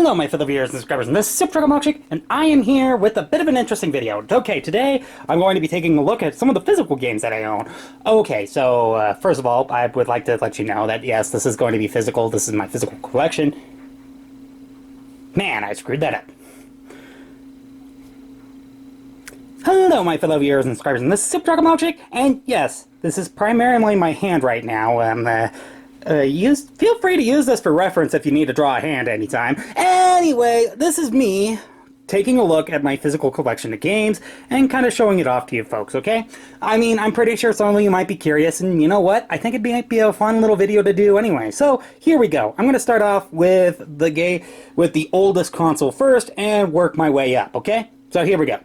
Hello my fellow viewers and subscribers, and this is Supercholatemilkshake, and I am here with a bit of an interesting video. Okay, today I'm going to be taking a look at some of the physical games that I own. Okay, so first of all, I would like to let you know that yes, this is going to be physical. This is my physical collection. Man, I screwed that up. Hello my fellow viewers and subscribers, and this is Supercholatemilkshake, and yes, this is primarily my hand right now. Feel free to use this for reference if you need to draw a hand anytime. Anyway, this is me taking a look at my physical collection of games and kind of showing it off to you folks, okay? I mean, I'm pretty sure some of you might be curious, and you know what? I think it might be a fun little video to do anyway. So, here we go. I'm going to start off with the oldest console first and work my way up, okay? So, here we go.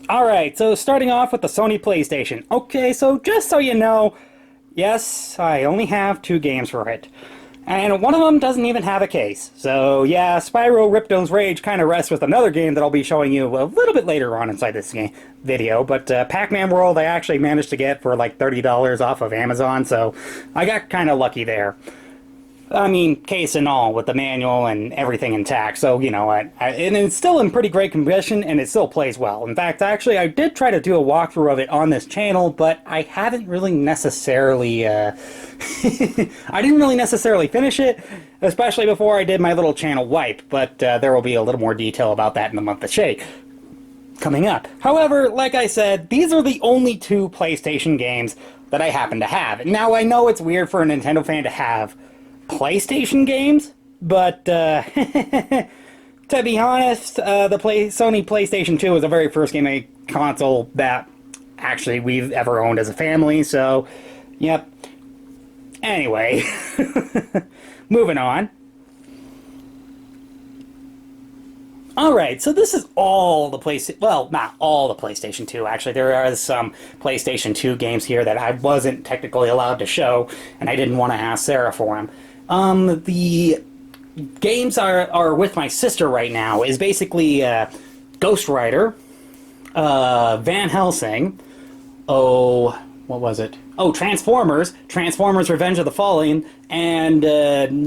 Alright, so starting off with the Sony PlayStation. Okay, so just so you know, yes, I only have 2 games for it. And one of them doesn't even have a case. So yeah, Spyro Ripto's Rage kind of rests with another game that I'll be showing you a little bit later on inside this video. But Pac-Man World I actually managed to get for like $30 off of Amazon, so I got kind of lucky there. I mean, case and all, with the manual and everything intact, so, you know what, and it's still in pretty great condition, and it still plays well. In fact, actually, I did try to do a walkthrough of it on this channel, but I haven't really necessarily, I didn't really necessarily finish it, especially before I did my little channel wipe, but there will be a little more detail about that in the month of Shake coming up. However, like I said, these are the only 2 PlayStation games that I happen to have. Now, I know it's weird for a Nintendo fan to have PlayStation games, but to be honest, the Sony PlayStation 2 was the very first game console that actually we've ever owned as a family, so yep. Anyway, moving on. Alright, so this is all the PlayStation, well, not all the PlayStation 2, actually. There are some PlayStation 2 games here that I wasn't technically allowed to show, and I didn't want to ask Sarah for them. The games are with my sister right now is basically Ghost Rider, Van Helsing, what was it? Oh, Transformers Revenge of the Fallen, and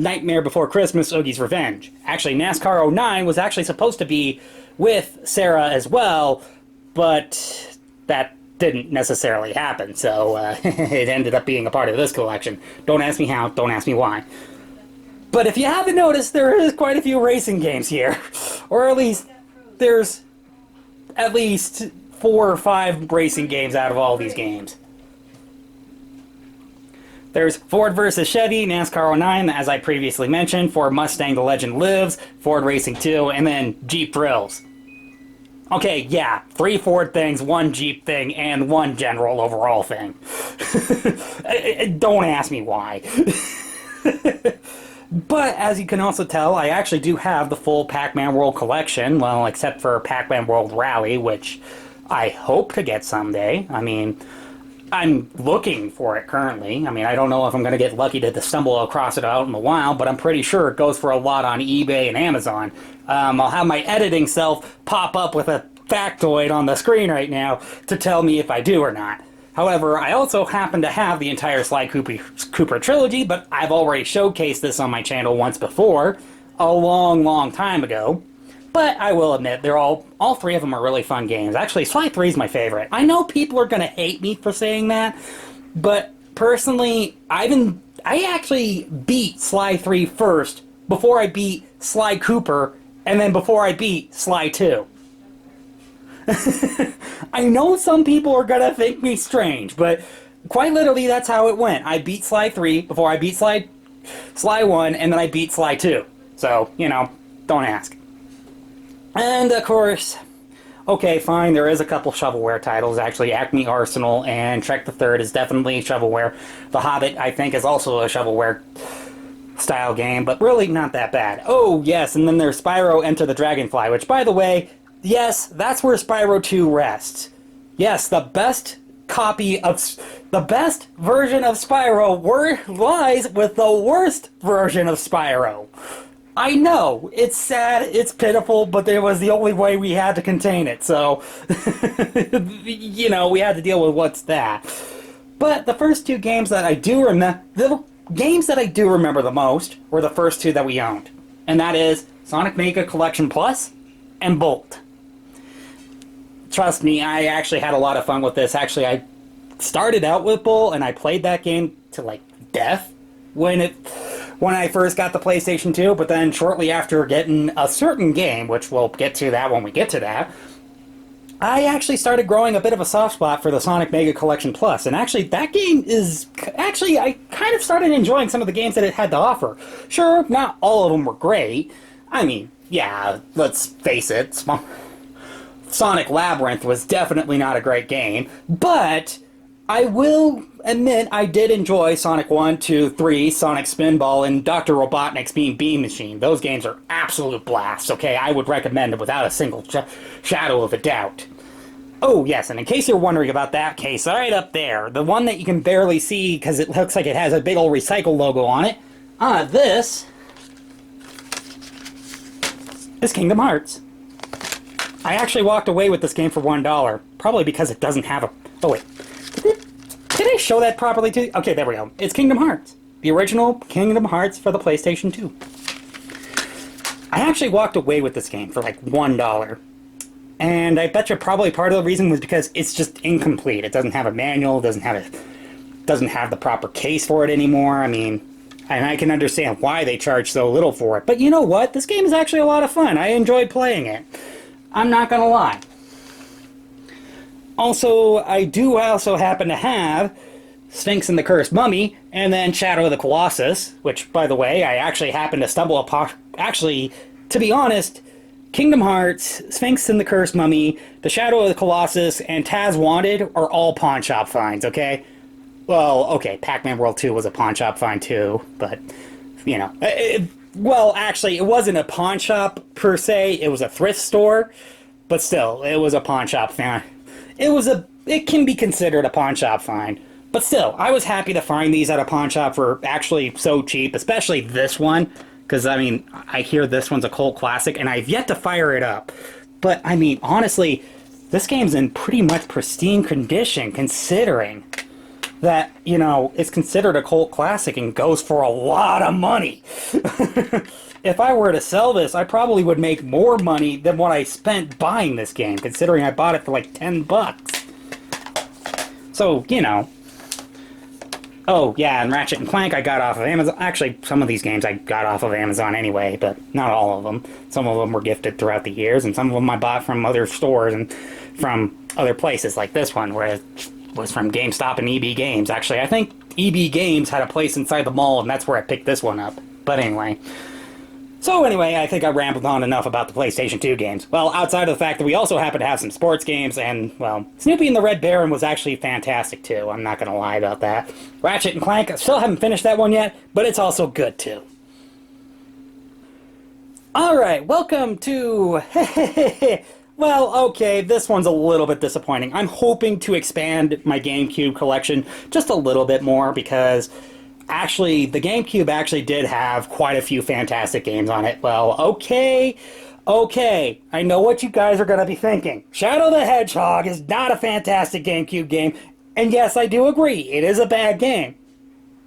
Nightmare Before Christmas, Oogie's Revenge. Actually, NASCAR 09 was actually supposed to be with Sarah as well, but that didn't necessarily happen, so it ended up being a part of this collection. Don't ask me how, don't ask me why. But if you haven't noticed, there is quite a few racing games here. Or at least, there's at least 4 or 5 racing games out of all these games. There's Ford vs. Chevy, NASCAR 09, as I previously mentioned, Ford Mustang The Legend Lives, Ford Racing 2, and then Jeep Thrills. Okay, yeah, 3 Ford things, 1 Jeep thing, and 1 general overall thing. Don't ask me why. But, as you can also tell, I actually do have the full Pac-Man World collection, well, except for Pac-Man World Rally, which I hope to get someday. I mean, I'm looking for it currently. I mean, I don't know if I'm going to get lucky to stumble across it out in the wild, but I'm pretty sure it goes for a lot on eBay and Amazon. I'll have my editing self pop up with a factoid on the screen right now to tell me if I do or not. However, I also happen to have the entire Sly Cooper trilogy, but I've already showcased this on my channel once before, a long time ago. But I will admit, they're all 3 of them are really fun games. Actually, Sly 3 is my favorite. I know people are going to hate me for saying that, but personally, I actually beat Sly 3 first, before I beat Sly Cooper, and then before I beat Sly 2. I know some people are going to think me strange, but quite literally that's how it went. I beat Sly 3 before I beat Sly 1, and then I beat Sly 2. So, you know, don't ask. And, of course, okay, fine, there is a couple shovelware titles, actually. Acme Arsenal and Trek the Third is definitely shovelware. The Hobbit, I think, is also a shovelware style game, but really not that bad. Oh, yes, and then there's Spyro Enter the Dragonfly, which, by the way, yes, that's where Spyro 2 rests. Yes, the best copy of the best version of Spyro lies with the worst version of Spyro. I know, it's sad, it's pitiful, but it was the only way we had to contain it, so, you know, we had to deal with what's that. But the first two games that I do remember, the games that I do remember the most were the first two that we owned. And that is Sonic Mega Collection Plus and Bolt. Trust me, I actually had a lot of fun with this. Actually, I started out with Bolt, and I played that game to, like, death when I first got the PlayStation 2, but then shortly after getting a certain game, which we'll get to that when we get to that, I actually started growing a bit of a soft spot for the Sonic Mega Collection Plus, and actually that game is... Actually, I kind of started enjoying some of the games that it had to offer. Sure, not all of them were great. I mean, yeah, let's face it, Sonic Labyrinth was definitely not a great game, but I will admit I did enjoy Sonic 1, 2, 3, Sonic Spinball, and Dr. Robotnik's Beam Machine. Those games are absolute blasts, okay? I would recommend them without a single shadow of a doubt. Oh, yes, and in case you're wondering about that case, right up there, the one that you can barely see because it looks like it has a big old recycle logo on it, this is Kingdom Hearts. I actually walked away with this game for $1, probably because it doesn't have a... Oh, wait. Did I show that properly to you? Okay, there we go. It's Kingdom Hearts. The original Kingdom Hearts for the PlayStation 2. I actually walked away with this game for like $1. And I bet you probably part of the reason was because it's just incomplete. It doesn't have a manual, doesn't have the proper case for it anymore. I mean, and I can understand why they charge so little for it. But you know what? This game is actually a lot of fun. I enjoyed playing it. I'm not gonna lie. Also, I do also happen to have Sphinx and the Cursed Mummy, and then Shadow of the Colossus, which, by the way, I actually happened to stumble upon... Actually, to be honest, Kingdom Hearts, Sphinx and the Cursed Mummy, the Shadow of the Colossus, and Taz Wanted are all pawn shop finds, okay? Well, okay, Pac-Man World 2 was a pawn shop find too, but, you know... well, actually, it wasn't a pawn shop, per se, it was a thrift store, but still, it was a pawn shop find. It can be considered a pawn shop find. But still, I was happy to find these at a pawn shop for actually so cheap, especially this one. Because, I mean, I hear this one's a cult classic, and I've yet to fire it up. But, I mean, honestly, this game's in pretty much pristine condition, considering that, you know, it's considered a cult classic and goes for a lot of money. If I were to sell this, I probably would make more money than what I spent buying this game, considering I bought it for like $10. So, you know. Oh, yeah, and Ratchet and Clank I got off of Amazon. Actually, some of these games I got off of Amazon anyway, but not all of them. Some of them were gifted throughout the years, and some of them I bought from other stores and from other places, like this one, where it was from GameStop and EB Games. Actually, I think EB Games had a place inside the mall, and that's where I picked this one up. But anyway... So anyway, I think I rambled on enough about the PlayStation 2 games. Well, outside of the fact that we also happen to have some sports games, and, well, Snoopy and the Red Baron was actually fantastic, too. I'm not gonna lie about that. Ratchet and Clank, I still haven't finished that one yet, but it's also good, too. Alright, welcome to... Well, okay, this one's a little bit disappointing. I'm hoping to expand my GameCube collection just a little bit more, because... Actually, the GameCube actually did have quite a few fantastic games on it. Well, okay, I know what you guys are going to be thinking. Shadow the Hedgehog is not a fantastic GameCube game, and yes, I do agree, it is a bad game.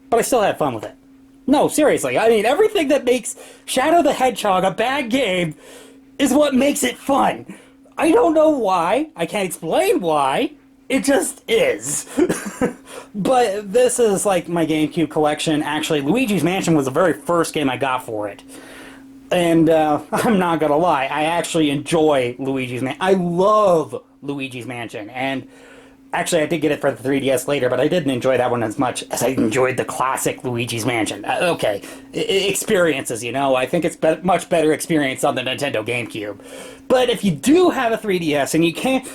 But I still had fun with it. No, seriously, I mean, everything that makes Shadow the Hedgehog a bad game is what makes it fun. I don't know why, I can't explain why, it just is. But this is like my GameCube collection. Actually, Luigi's Mansion was the very first game I got for it. And I'm not gonna lie, I actually enjoy Luigi's Mansion. I love Luigi's Mansion. And actually, I did get it for the 3DS later, but I didn't enjoy that one as much as I enjoyed the classic Luigi's Mansion. Okay, experiences, you know. I think it's much better experience on the Nintendo GameCube. But if you do have a 3DS and you can't...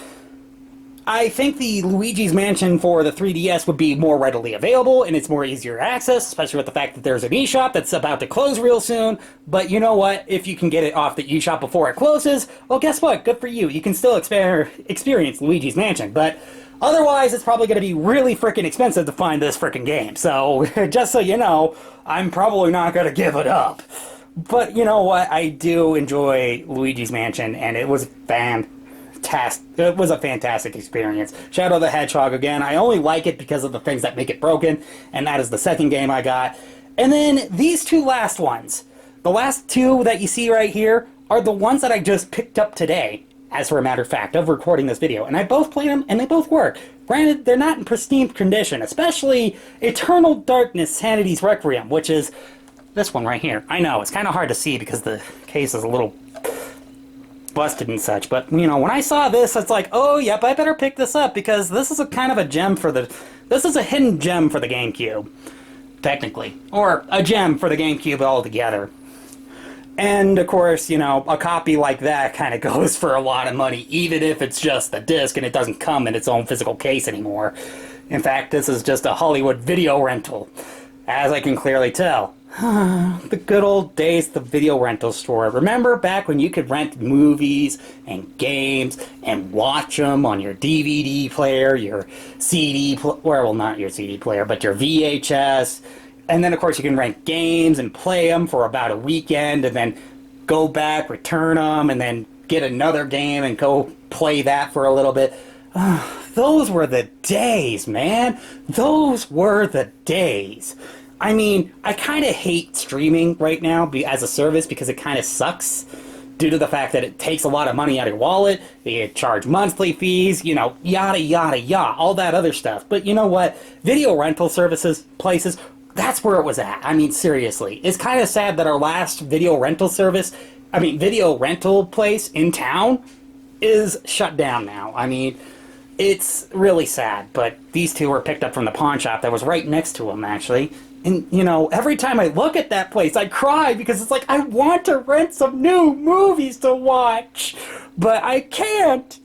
I think the Luigi's Mansion for the 3DS would be more readily available, and it's more easier to access, especially with the fact that there's an eShop that's about to close real soon. But you know what? If you can get it off the eShop before it closes, well, guess what? Good for you. You can still experience Luigi's Mansion. But Otherwise, it's probably going to be really freaking expensive to find this freaking game. So, just so you know, I'm probably not going to give it up. But you know what? I do enjoy Luigi's Mansion, and it was fantastic. It was a fantastic experience. Shadow the Hedgehog, again, I only like it because of the things that make it broken, and that is the second game I got. And then these two last ones. The last two that you see right here are the ones that I just picked up today, as for a matter of fact, of recording this video. And I both played them, and they both work. Granted, they're not in pristine condition, especially Eternal Darkness Sanity's Requiem, which is this one right here. I know, it's kind of hard to see because the case is a little busted and such, but, you know, when I saw this, it's like, oh, yep, I better pick this up, because this is a kind of a gem for the... This is a hidden gem for the GameCube, technically. Or a gem for the GameCube altogether. And, of course, you know, a copy like that kind of goes for a lot of money, even if it's just a disc and it doesn't come in its own physical case anymore. In fact, this is just a Hollywood video rental, as I can clearly tell. The good old days of the video rental store. Remember back when you could rent movies and games and watch them on your DVD player, your CD player, well, not your CD player, but your VHS. And then, of course, you can rent games and play them for about a weekend and then go back, return them, and then get another game and go play that for a little bit. Those were the days, man. Those were the days. I mean, I kind of hate streaming right now as a service because it kind of sucks due to the fact that it takes a lot of money out of your wallet, they charge monthly fees, you know, yada, yada, yada, all that other stuff. But you know what? Video rental services, places... That's where it was at. I mean, seriously. It's kind of sad that our last video rental place in town is shut down now. I mean, it's really sad, but these two were picked up from the pawn shop that was right next to them, actually. And, you know, every time I look at that place, I cry because it's like, I want to rent some new movies to watch, but I can't.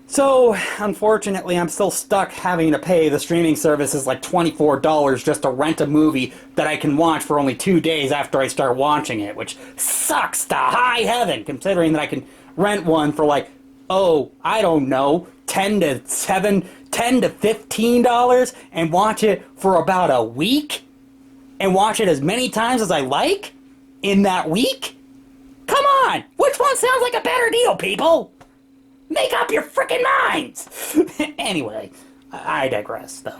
So, unfortunately, I'm still stuck having to pay the streaming services like $24 just to rent a movie that I can watch for only 2 days after I start watching it, which sucks to high heaven, considering that I can rent one for like, oh, I don't know, $10 to $15 and watch it for about a week? And watch it as many times as I like in that week? Come on! Which one sounds like a better deal, people? Make up your frickin' minds! Anyway, I digress, though.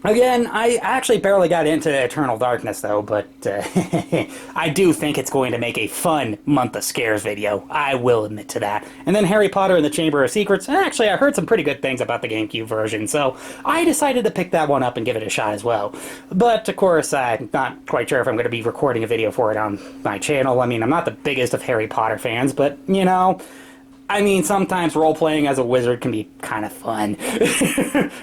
Again, I actually barely got into Eternal Darkness, though, but I do think it's going to make a fun Month of Scares video. I will admit to that. And then Harry Potter and the Chamber of Secrets. Actually, I heard some pretty good things about the GameCube version, so I decided to pick that one up and give it a shot as well. But, of course, I'm not quite sure if I'm going to be recording a video for it on my channel. I mean, I'm not the biggest of Harry Potter fans, but, you know... I mean, sometimes role-playing as a wizard can be kind of fun.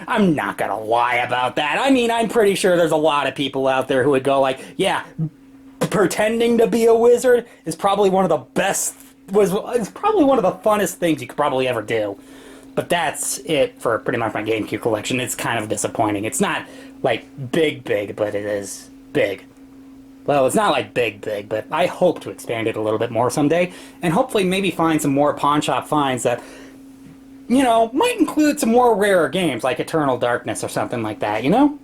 I'm not gonna lie about that. I mean, I'm pretty sure there's a lot of people out there who would go like, yeah, pretending to be a wizard is probably one of the best, it's probably one of the funnest things you could probably ever do. But that's it for pretty much my GameCube collection. It's kind of disappointing. It's not, like, big, but it is big. Well, it's not like big, but I hope to expand it a little bit more someday, and hopefully maybe find some more pawn shop finds that, you know, might include some more rarer games, like Eternal Darkness or something like that, you know?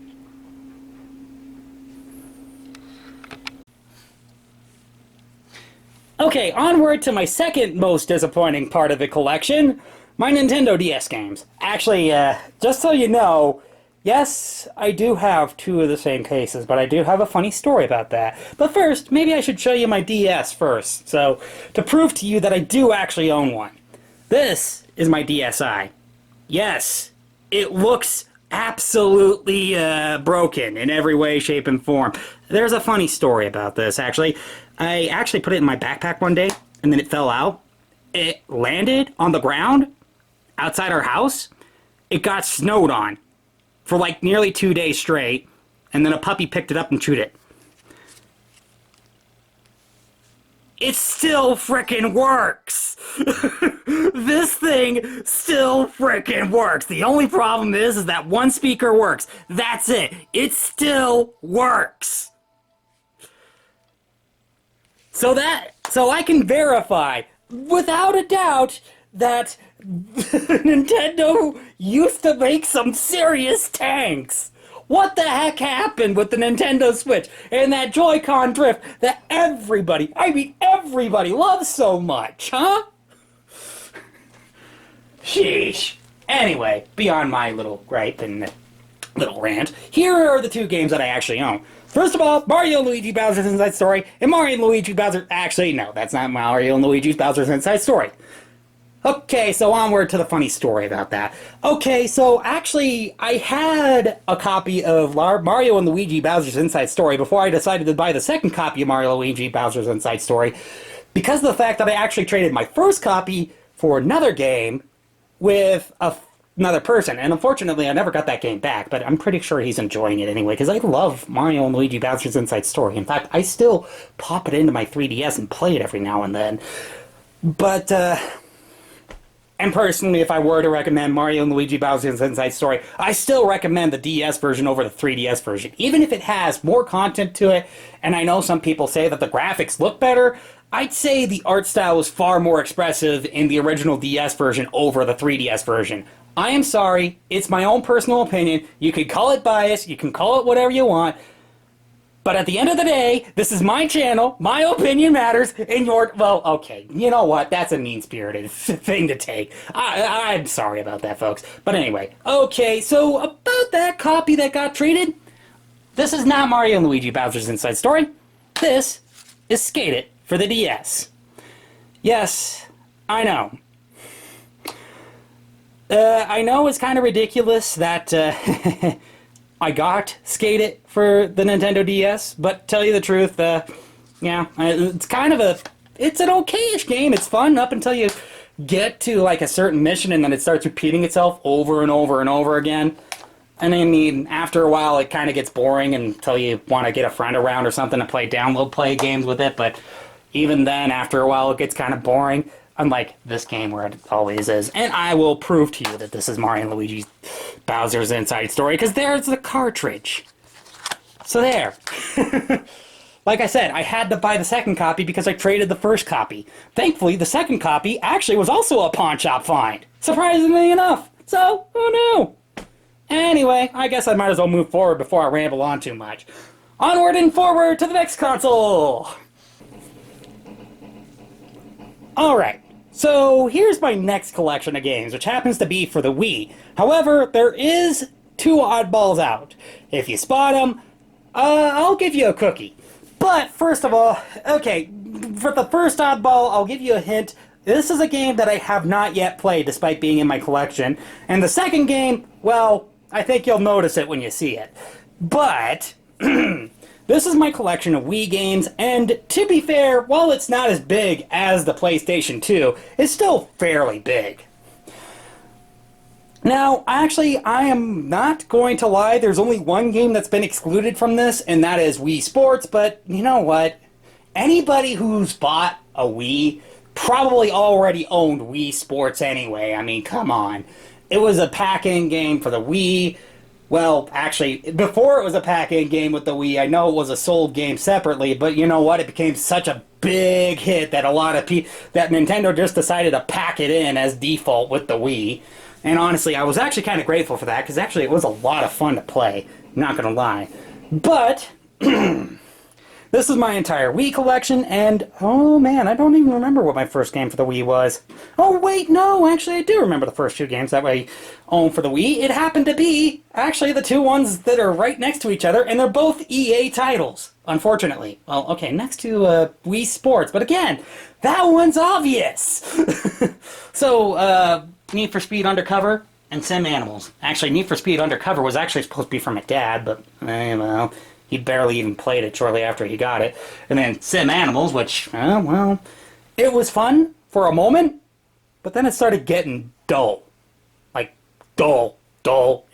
Okay, onward to my second most disappointing part of the collection, my Nintendo DS games. Actually, just so you know, yes, I do have two of the same cases, but I do have a funny story about that. But first, maybe I should show you my DS first, so to prove to you that I do actually own one. This is my DSi. Yes, it looks absolutely broken in every way, shape, and form. There's a funny story about this, actually. I actually put it in my backpack one day, and then it fell out. It landed on the ground outside our house. It got snowed on for like nearly 2 days straight, and then a puppy picked it up and chewed it. It still frickin' works! This thing still frickin' works! The only problem is that one speaker works. That's it. It still works! So I can verify, without a doubt, that Nintendo used to make some serious tanks. What the heck happened with the Nintendo Switch and that Joy-Con drift that everybody, I mean everybody, loves so much, huh? Sheesh. Anyway, beyond my little gripe and little rant, here are the two games that I actually own. First of all, Mario and Luigi Bowser's Inside Story, and Mario and Luigi Bowser... Actually, no, that's not Mario and Luigi Bowser's Inside Story. Okay, so onward to the funny story about that. Okay, so actually, I had a copy of Mario and Luigi Bowser's Inside Story before I decided to buy the second copy of Mario and Luigi Bowser's Inside Story, because of the fact that I actually traded my first copy for another game with another person, and unfortunately I never got that game back, but I'm pretty sure he's enjoying it anyway, because I love Mario and Luigi Bowser's Inside Story. In fact, I still pop it into my 3DS and play it every now and then. But, and personally, if I were to recommend Mario and Luigi Bowser's Inside Story, I still recommend the DS version over the 3DS version. Even if it has more content to it, and I know some people say that the graphics look better, I'd say the art style was far more expressive in the original DS version over the 3DS version. I am sorry, it's my own personal opinion. You can call it bias, you can call it whatever you want, but at the end of the day, this is my channel, my opinion matters, and your... Well, okay, you know what, that's a mean-spirited thing to take. I'm sorry about that, folks. But anyway, okay, so about that copy that got traded, this is not Mario and Luigi Bowser's Inside Story. This is Skate It for the DS. Yes, I know. I know it's kind of ridiculous that I got Skate It for the Nintendo DS, but tell you the truth, yeah, it's kind of it's an okay-ish game. It's fun up until you get to like a certain mission and then it starts repeating itself over and over and over again. And I mean, after a while it kind of gets boring until you want to get a friend around or something to play download play games with it, but even then, after a while, it gets kind of boring. Unlike this game where it always is. And I will prove to you that this is Mario and Luigi Bowser's Inside Story, because there's the cartridge. So there. Like I said, I had to buy the second copy because I traded the first copy. Thankfully, the second copy actually was also a pawn shop find. Surprisingly enough. So, who knew? Anyway, I guess I might as well move forward before I ramble on too much. Onward and forward to the next console! Alright. So, here's my next collection of games, which happens to be for the Wii. However, there is two oddballs out. If you spot them, I'll give you a cookie. But, first of all, okay, for the first oddball, I'll give you a hint. This is a game that I have not yet played, despite being in my collection. And the second game, well, I think you'll notice it when you see it. But, this is my collection of Wii games, and to be fair, while it's not as big as the PlayStation 2, it's still fairly big. Now, actually, I am not going to lie, there's only one game that's been excluded from this, and that is Wii Sports, but you know what? Anybody who's bought a Wii probably already owned Wii Sports anyway. I mean, come on. It was a pack-in game for the Wii. Well, actually, before it was a pack-in game with the Wii, I know it was a sold game separately, but you know what? It became such a big hit that a lot of people, that Nintendo just decided to pack it in as default with the Wii. And honestly, I was actually kind of grateful for that, because actually it was a lot of fun to play, not gonna lie. But, this is my entire Wii collection, and oh man, I don't even remember what my first game for the Wii was. Oh wait, no, actually I do remember the first two games that I owned for the Wii. It happened to be, actually, the two ones that are right next to each other, and they're both EA titles, unfortunately. Well, okay, next to Wii Sports, but again, that one's obvious! So, Need for Speed Undercover and Sim Animals. Actually, Need for Speed Undercover was actually supposed to be from my dad, but, well, he barely even played it shortly after he got it. And then Sim Animals, which, well, it was fun for a moment, but then it started getting dull. Like, dull,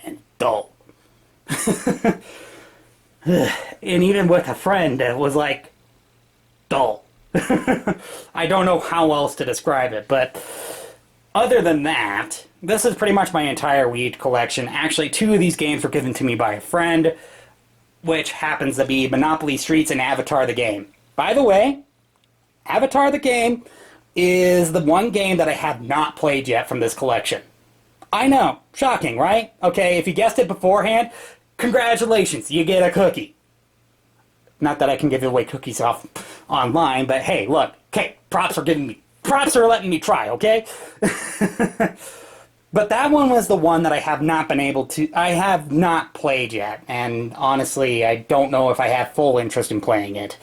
and dull. And even with a friend, it was like, dull. I don't know how else to describe it, but other than that, this is pretty much my entire Wii collection. Actually, two of these games were given to me by a friend, which happens to be Monopoly Streets and Avatar the Game. By the way, Avatar the Game, is the one game that I have not played yet from this collection. I know, shocking, right? Okay, if you guessed it beforehand, congratulations, you get a cookie. Not that I can give away cookies off online, but hey, look, okay, props are letting me try, okay? But that one was the one that I have not played yet, and honestly, I don't know if I have full interest in playing it.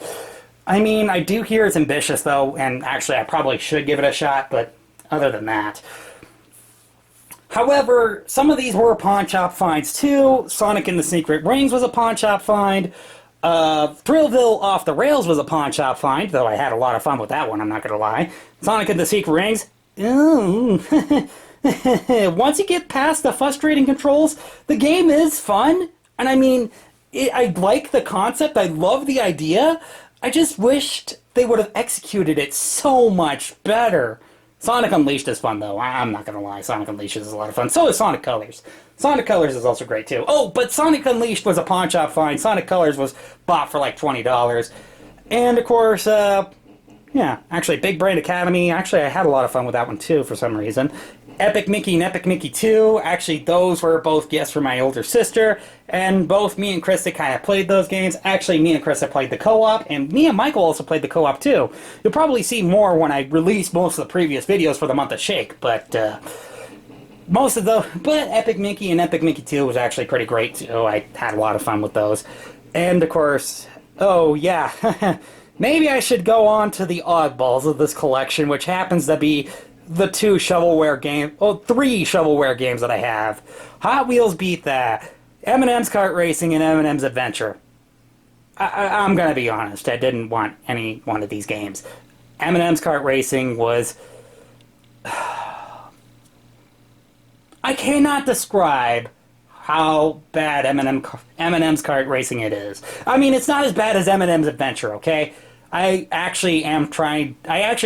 I mean, I do hear it's ambitious, though, and actually I probably should give it a shot, but other than that. However, some of these were pawn shop finds, too. Sonic and the Secret Rings was a pawn shop find. Thrillville Off the Rails was a pawn shop find, though I had a lot of fun with that one, I'm not going to lie. Sonic and the Secret Rings, once you get past the frustrating controls, the game is fun. And I mean, I like the concept, I love the idea. I just wished they would have executed it so much better. Sonic Unleashed is fun, though. I'm not going to lie. Sonic Unleashed is a lot of fun. So is Sonic Colors. Sonic Colors is also great, too. Oh, but Sonic Unleashed was a pawn shop find. Sonic Colors was bought for like $20. And, of course, yeah, actually, Big Brain Academy. Actually, I had a lot of fun with that one, too, for some reason. Epic Mickey and Epic Mickey 2. Actually, those were both gifts from my older sister. And both me and Krista kind of played those games. Actually, me and Krista played the co-op. And me and Michael also played the co-op, too. You'll probably see more when I release most of the previous videos for the month of Shake. But, But Epic Mickey and Epic Mickey 2 was actually pretty great, too. I had a lot of fun with those. And, of course, oh, yeah. Maybe I should go on to the oddballs of this collection, which happens to be the three shovelware games that I have. Hot Wheels Beat That, M&M's Kart Racing, and M&M's Adventure. I'm gonna be honest, I didn't want any one of these games. M&M's Kart Racing was... I cannot describe how bad M&M's Kart Racing it is. I mean, it's not as bad as M&M's Adventure, okay? I actually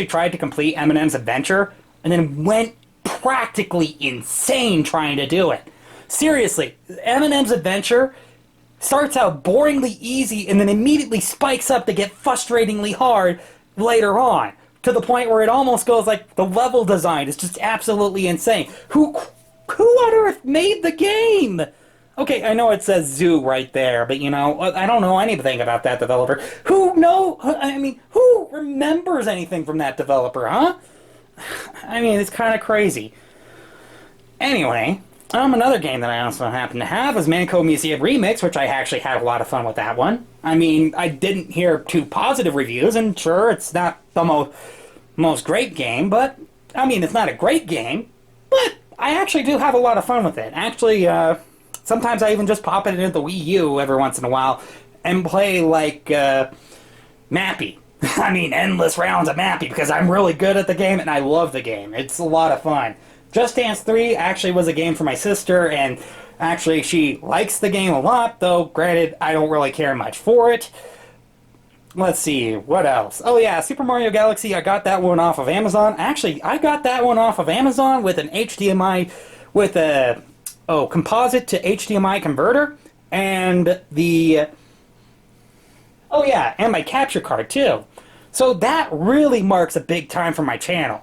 tried to complete M&M's Adventure, and then went practically insane trying to do it. Seriously, M&M's Adventure starts out boringly easy and then immediately spikes up to get frustratingly hard later on, to the point where it almost goes like the level design is just absolutely insane. Who on earth made the game? Okay, I know it says Zoo right there, but you know, I don't know anything about that developer. Who remembers anything from that developer, huh? I mean, it's kind of crazy. Anyway, another game that I also happen to have is Manco Museum Remix, which I actually had a lot of fun with that one. I mean, I didn't hear too positive reviews, and sure, it's not the most great game, but, I mean, it's not a great game, but I actually do have a lot of fun with it. Actually, sometimes I even just pop it into the WiiU every once in a while and play, like, Mappy. I mean, endless rounds of Mappy, because I'm really good at the game and I love the game. It's a lot of fun. Just Dance 3 actually was a game for my sister, and actually she likes the game a lot, though granted, I don't really care much for it. Let's see, what else? Oh yeah, Super Mario Galaxy, I got that one off of Amazon. Actually, I got that one off of Amazon with an HDMI, with a composite to HDMI converter, and the... Oh yeah, and my capture card too. So that really marks a big time for my channel.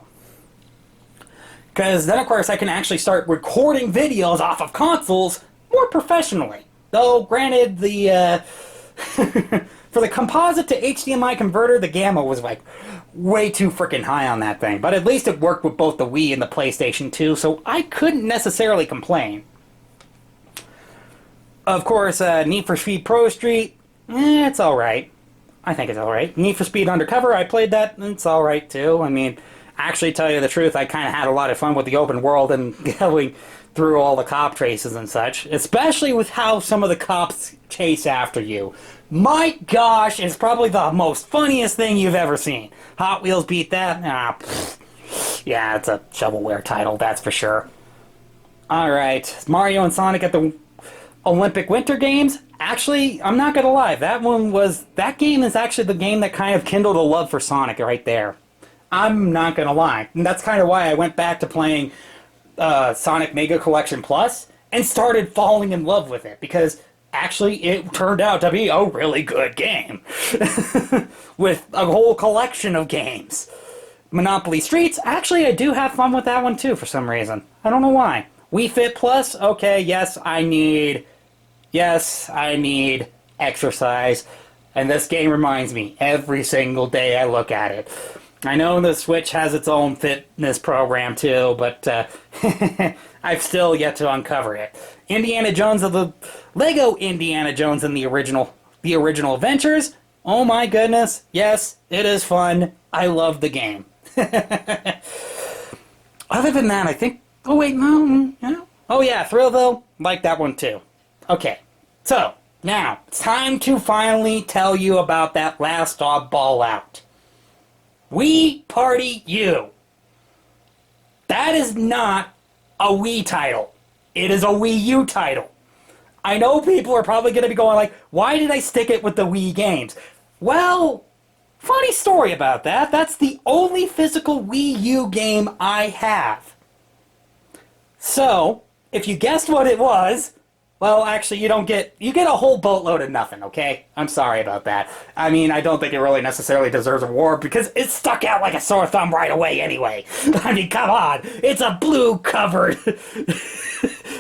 Because then of course I can actually start recording videos off of consoles more professionally. Though granted, the for the composite to HDMI converter, the gamma was like way too freaking high on that thing. But at least it worked with both the Wii and the PlayStation 2, so I couldn't necessarily complain. Of course, Need for Speed Pro Street, it's alright. I think it's alright. Need for Speed Undercover, I played that, it's alright too. I mean, actually, tell you the truth, I kind of had a lot of fun with the open world and going through all the cop traces and such. Especially with how some of the cops chase after you. My gosh, it's probably the most funniest thing you've ever seen. Hot Wheels Beat That? Yeah, it's a shovelware title, that's for sure. Alright, Mario and Sonic at the Olympic Winter Games. Actually, I'm not gonna lie, that game is actually the game that kind of kindled a love for Sonic right there. I'm not gonna lie. And that's kind of why I went back to playing Sonic Mega Collection Plus and started falling in love with it, because actually it turned out to be a really good game. With a whole collection of games. Monopoly Streets, actually I do have fun with that one too for some reason. I don't know why. Wii Fit Plus, okay, yes, I need exercise. And this game reminds me every single day I look at it. I know the Switch has its own fitness program too, but I've still yet to uncover it. Indiana Jones of the Lego Indiana Jones and the original Adventures. Oh my goodness, yes, it is fun. I love the game. Other than that, I think... Oh wait, no. Oh yeah, Thrillville. Like that one too. Okay, so now it's time to finally tell you about that last oddball out. Wii Party U. That is not a Wii title. It is a Wii U title. I know people are probably going to be going like, why did I stick it with the Wii games? Well, funny story about that. That's the only physical Wii U game I have. So, if you guessed what it was, well, actually, you get a whole boatload of nothing, okay? I'm sorry about that. I mean, I don't think it really necessarily deserves a award because it stuck out like a sore thumb right away anyway. I mean, come on. It's a blue-covered...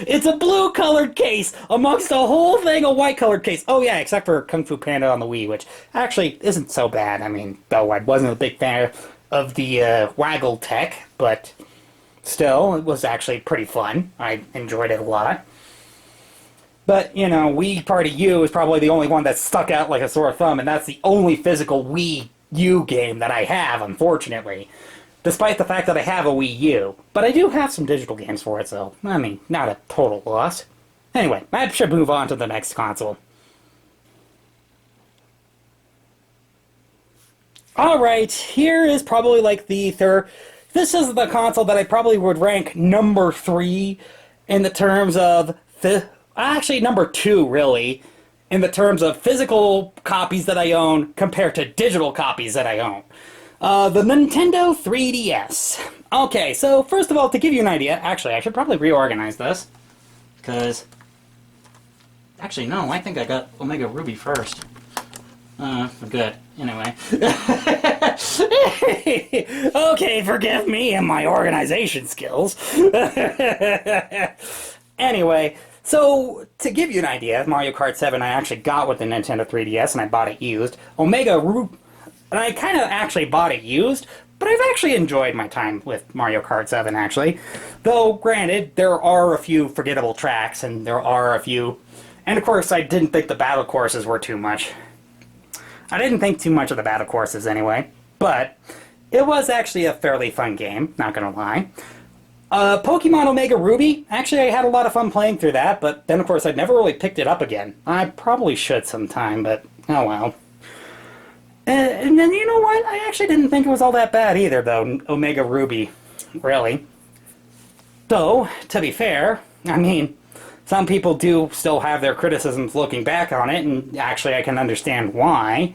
It's a blue-colored case amongst a whole thing of white-colored case. Oh, yeah, except for Kung Fu Panda on the Wii, which actually isn't so bad. I mean, though I wasn't a big fan of the waggle tech, but still, it was actually pretty fun. I enjoyed it a lot. But, you know, Wii Party U is probably the only one that stuck out like a sore thumb, and that's the only physical Wii U game that I have, unfortunately. Despite the fact that I have a Wii U. But I do have some digital games for it, so, I mean, not a total loss. Anyway, I should move on to the next console. Alright, here is probably like the third... This is the console that I probably would rank number 3 in the terms of... Actually, number 2, really, in the terms of physical copies that I own compared to digital copies that I own. The Nintendo 3DS. Okay, so first of all, to give you an idea, actually, I should probably reorganize this, because... Actually, no, I think I got Omega Ruby first. Good. Anyway. Okay, forgive me and my organization skills. Anyway... So, to give you an idea, Mario Kart 7 I actually got with the Nintendo 3DS, and I bought it used. Omega Ruby, and I kind of actually bought it used, but I've actually enjoyed my time with Mario Kart 7, actually. Though, granted, there are a few forgettable tracks, and there are a few... And of course, I didn't think the battle courses were too much. I didn't think too much of the battle courses, anyway. But, it was actually a fairly fun game, not gonna lie. Pokemon Omega Ruby, actually I had a lot of fun playing through that, but then of course I'd never really picked it up again. I probably should sometime, but oh well. And then you know what, I actually didn't think it was all that bad either though, Omega Ruby, really. Though, to be fair, I mean, some people do still have their criticisms looking back on it, and actually I can understand why.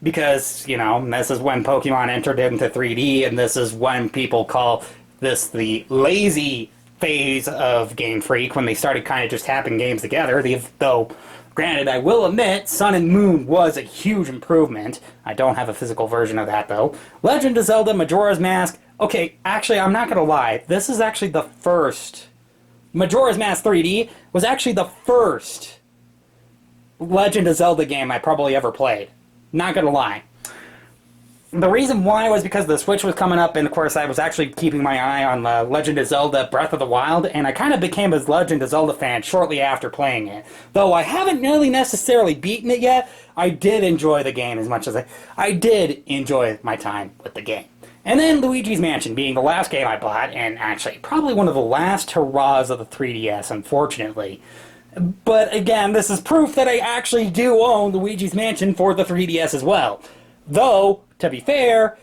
Because, you know, this is when Pokemon entered into 3D, and this is when people call... this the lazy phase of Game Freak when they started kind of just tapping games together. Though, granted, I will admit, Sun and Moon was a huge improvement. I don't have a physical version of that, though. Legend of Zelda Majora's Mask. Okay, actually, I'm not going to lie. This is actually the first... Majora's Mask 3D was actually the first Legend of Zelda game I probably ever played. Not going to lie. The reason why was because the Switch was coming up, and of course I was actually keeping my eye on Legend of Zelda Breath of the Wild, and I kind of became a Legend of Zelda fan shortly after playing it. Though I haven't really necessarily beaten it yet, I did enjoy the game as much as I did enjoy my time with the game. And then Luigi's Mansion being the last game I bought, and actually probably one of the last hurrahs of the 3DS, unfortunately. But again, this is proof that I actually do own Luigi's Mansion for the 3DS as well. Though, to be fair,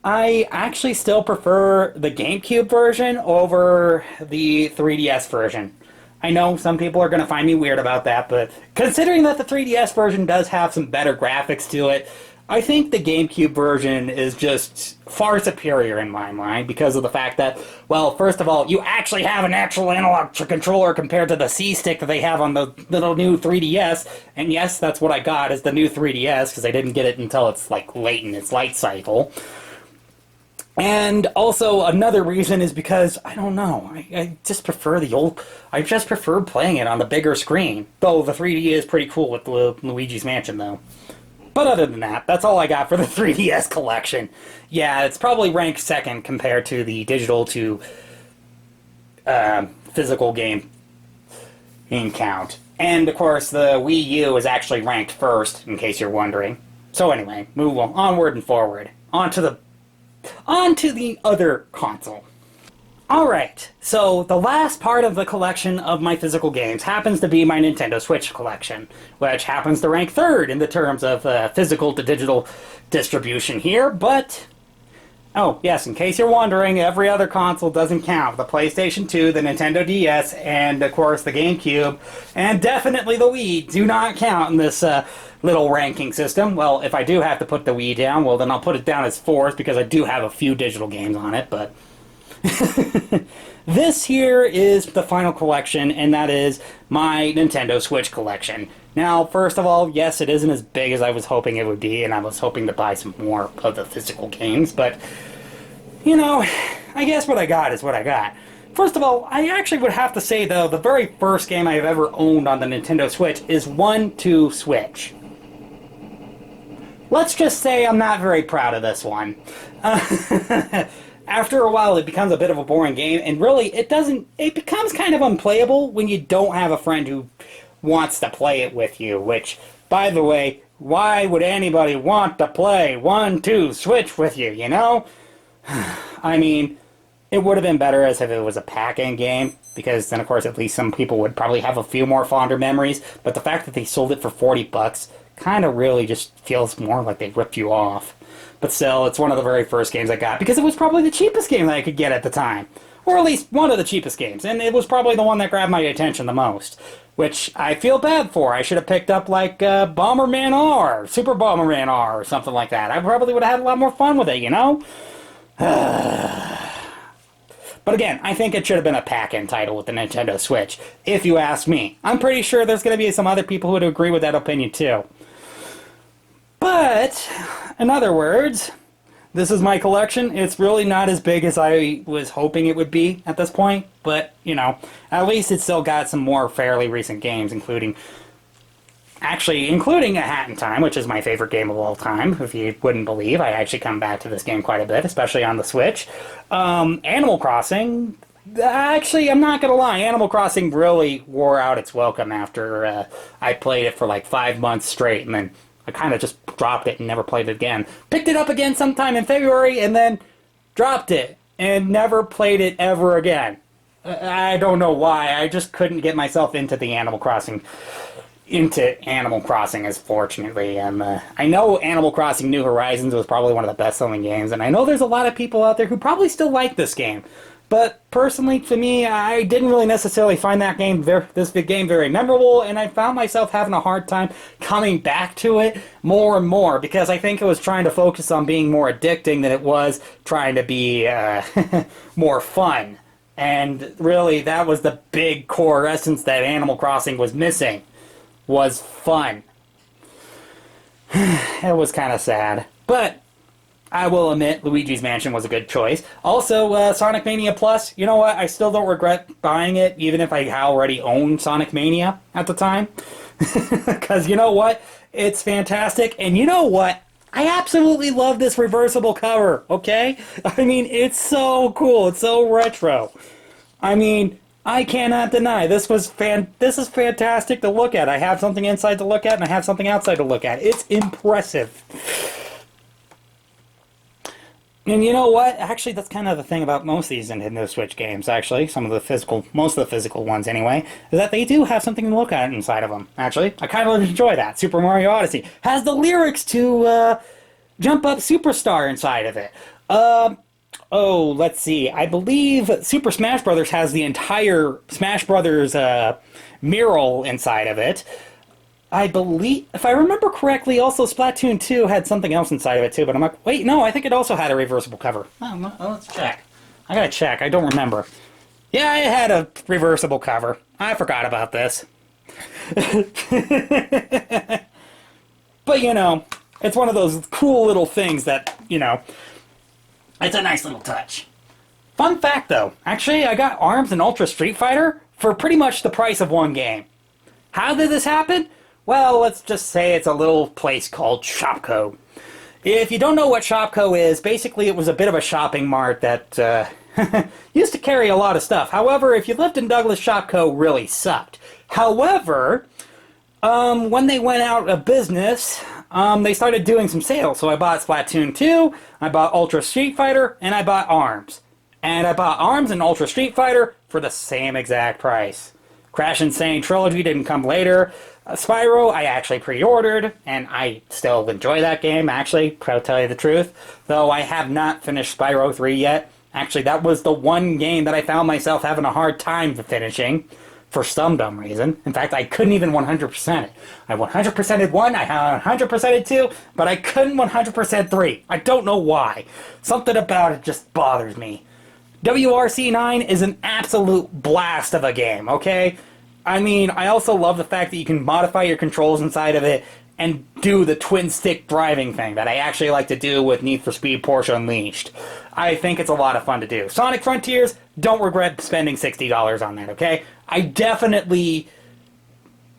I actually still prefer the GameCube version over the 3DS version. I know some people are going to find me weird about that, but considering that the 3DS version does have some better graphics to it, I think the GameCube version is just far superior in my mind because of the fact that, well, first of all, you actually have an actual analog controller compared to the C-Stick that they have on the little new 3DS. And yes, that's what I got, is the new 3DS, because I didn't get it until it's, like, late in its life cycle. And also another reason is because, I don't know, I just prefer I just prefer playing it on the bigger screen. Though the 3D is pretty cool with Luigi's Mansion, though. But other than that, that's all I got for the 3DS collection. Yeah, it's probably ranked second compared to the digital to physical game count. And, of course, the Wii U is actually ranked first, in case you're wondering. So anyway, move on, onward and forward. On to the other console. Alright, so the last part of the collection of my physical games happens to be my Nintendo Switch collection, which happens to rank third in the terms of physical to digital distribution here, but... Oh, yes, in case you're wondering, every other console doesn't count. The PlayStation 2, the Nintendo DS, and, of course, the GameCube, and definitely the Wii do not count in this little ranking system. Well, if I do have to put the Wii down, well, then I'll put it down as fourth, because I do have a few digital games on it, but... This here is the final collection, and that is my Nintendo Switch collection. Now, first of all, yes, it isn't as big as I was hoping it would be, and I was hoping to buy some more of the physical games, but, you know, I guess what I got is what I got. First of all, I actually would have to say, though, the very first game I've ever owned on the Nintendo Switch is 1-2 Switch. Let's just say I'm not very proud of this one. After a while, it becomes a bit of a boring game, and really, it becomes kind of unplayable when you don't have a friend who wants to play it with you, which, by the way, why would anybody want to play 1-2 Switch with you, you know? I mean, it would have been better as if it was a pack-in game, because then, of course, at least some people would probably have a few more fonder memories, but the fact that they sold it for $40 kind of really just feels more like they ripped you off. But still, it's one of the very first games I got, because it was probably the cheapest game that I could get at the time. Or at least one of the cheapest games, and it was probably the one that grabbed my attention the most. Which I feel bad for. I should have picked up, like, Bomberman R, Super Bomberman R, or something like that. I probably would have had a lot more fun with it, you know? But again, I think it should have been a pack-in title with the Nintendo Switch, if you ask me. I'm pretty sure there's going to be some other people who would agree with that opinion, too. But, in other words, this is my collection. It's really not as big as I was hoping it would be at this point, but, you know, at least it's still got some more fairly recent games, including A Hat in Time, which is my favorite game of all time, if you wouldn't believe. I actually come back to this game quite a bit, especially on the Switch. Animal Crossing, actually, I'm not gonna lie, Animal Crossing really wore out its welcome after I played it for like 5 months straight, and then I kind of just dropped it and never played it again. Picked it up again sometime in February, and then dropped it, and never played it ever again. I don't know why, I just couldn't get myself into Animal Crossing, as fortunately. I know Animal Crossing New Horizons was probably one of the best-selling games, and I know there's a lot of people out there who probably still like this game. But personally, for me, I didn't really necessarily find this game very memorable, and I found myself having a hard time coming back to it more and more, because I think it was trying to focus on being more addicting than it was trying to be more fun. And really, that was the big core essence that Animal Crossing was missing, was fun. It was kind of sad. But I will admit, Luigi's Mansion was a good choice. Also, Sonic Mania Plus, you know what? I still don't regret buying it, even if I already owned Sonic Mania at the time. Because you know what? It's fantastic. And you know what? I absolutely love this reversible cover, okay? I mean, it's so cool. It's so retro. I mean, I cannot deny this is fantastic to look at. I have something inside to look at, and I have something outside to look at. It's impressive. And you know what? Actually, that's kind of the thing about most of these Nintendo Switch games, actually. Most of the physical ones, anyway, is that they do have something to look at inside of them, actually. I kind of enjoy that. Super Mario Odyssey has the lyrics to Jump Up Superstar inside of it. Let's see. I believe Super Smash Bros. Has the entire Smash Bros. Mural inside of it. I believe, if I remember correctly, also Splatoon 2 had something else inside of it too, but I'm like, wait, no, I think it also had a reversible cover. Oh, let's check. I gotta check, I don't remember. Yeah, it had a reversible cover. I forgot about this. But, you know, it's one of those cool little things that, you know, It's a nice little touch. Fun fact though, actually I got ARMS and Ultra Street Fighter for pretty much the price of one game. How did this happen? Well, let's just say it's a little place called Shopko. If you don't know what Shopko is, basically it was a bit of a shopping mart that used to carry a lot of stuff. However, if you lived in Douglas, Shopko really sucked. However, when they went out of business, they started doing some sales. So I bought Splatoon 2, I bought Ultra Street Fighter, and I bought ARMS. And I bought ARMS and Ultra Street Fighter for the same exact price. Crash Insane Trilogy didn't come later. Spyro, I actually pre-ordered, and I still enjoy that game, actually, to tell you the truth. Though I have not finished Spyro 3 yet. Actually, that was the one game that I found myself having a hard time finishing, for some dumb reason. In fact, I couldn't even 100% it. I 100%ed 1, I 100%ed 2, but I couldn't 100% 3. I don't know why. Something about it just bothers me. WRC9 is an absolute blast of a game, okay? I mean, I also love the fact that you can modify your controls inside of it and do the twin-stick driving thing that I actually like to do with Need for Speed Porsche Unleashed. I think it's a lot of fun to do. Sonic Frontiers, don't regret spending $60 on that, okay? I definitely...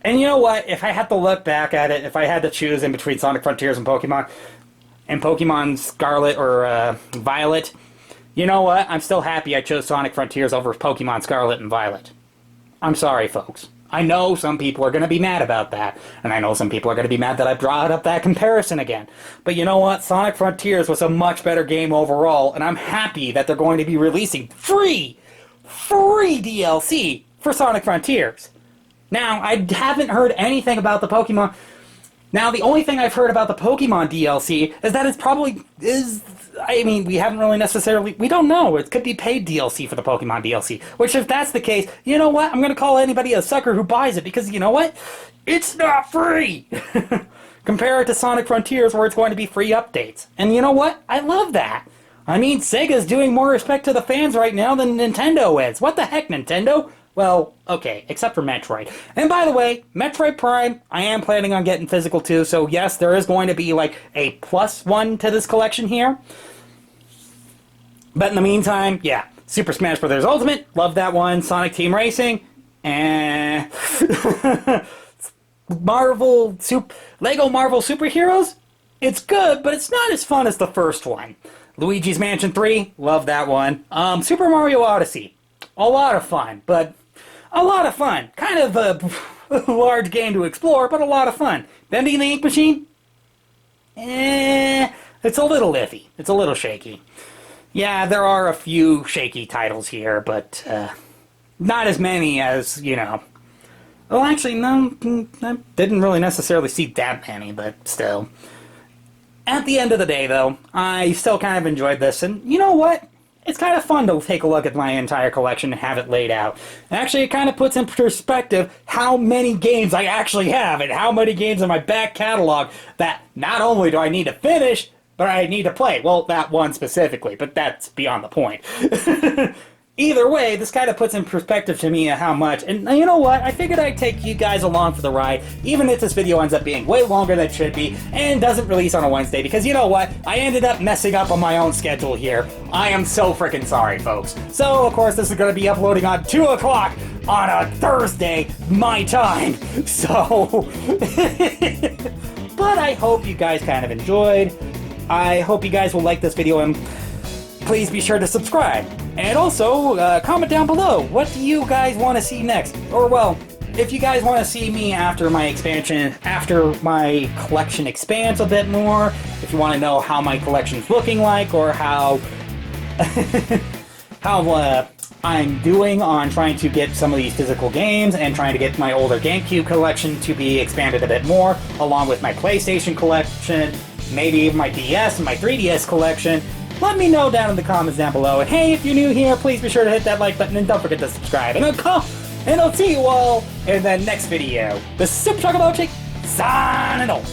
And you know what? If I had to look back at it, if I had to choose in between Sonic Frontiers and Pokemon Scarlet or Violet... You know what? I'm still happy I chose Sonic Frontiers over Pokemon Scarlet and Violet. I'm sorry, folks. I know some people are going to be mad about that, and I know some people are going to be mad that I brought up that comparison again. But you know what? Sonic Frontiers was a much better game overall, and I'm happy that they're going to be releasing free DLC for Sonic Frontiers. Now, I haven't heard anything about the Pokemon... Now, the only thing I've heard about the Pokemon DLC is that it's probably... I mean, we haven't really necessarily... We don't know. It could be paid DLC for the Pokemon DLC. Which, if that's the case, you know what? I'm going to call anybody a sucker who buys it, because you know what? It's not free! Compare it to Sonic Frontiers, where it's going to be free updates. And you know what? I love that. I mean, Sega's doing more respect to the fans right now than Nintendo is. What the heck, Nintendo? Well, okay, except for Metroid. And by the way, Metroid Prime, I am planning on getting physical too, so yes, there is going to be like a +1 to this collection here. But in the meantime, yeah, Super Smash Bros. Ultimate, love that one. Sonic Team Racing, and Lego Marvel Superheroes, it's good, but it's not as fun as the first one. Luigi's Mansion 3, love that one. Super Mario Odyssey, a lot of fun, but a lot of fun. Kind of a large game to explore, but a lot of fun. Bending the Ink Machine? It's a little iffy. It's a little shaky. Yeah, there are a few shaky titles here, but not as many as, you know... Well, actually, no, I didn't really necessarily see that many, but still. At the end of the day, though, I still kind of enjoyed this, and you know what? It's kind of fun to take a look at my entire collection and have it laid out. Actually, it kind of puts in perspective how many games I actually have and how many games in my back catalog that not only do I need to finish, but I need to play. Well, that one specifically, but that's beyond the point. Either way, this kind of puts in perspective to me how much, and you know what, I figured I'd take you guys along for the ride, even if this video ends up being way longer than it should be, and doesn't release on a Wednesday, because you know what, I ended up messing up on my own schedule here. I am so freaking sorry, folks. So, of course, this is going to be uploading on 2 o'clock on a Thursday, my time, so... But I hope you guys kind of enjoyed. I hope you guys will like this video, and please be sure to subscribe. And also, comment down below, what do you guys want to see next? Or, well, if you guys want to see me after my expansion, after my collection expands a bit more, if you want to know how my collection's looking like, or how, I'm doing on trying to get some of these physical games, and trying to get my older GameCube collection to be expanded a bit more, along with my PlayStation collection, maybe even my DS and my 3DS collection, let me know down in the comments down below. And hey, if you're new here, please be sure to hit that like button and don't forget to subscribe. And I'll see you all in the next video. The Supercholatemilkshake signing off.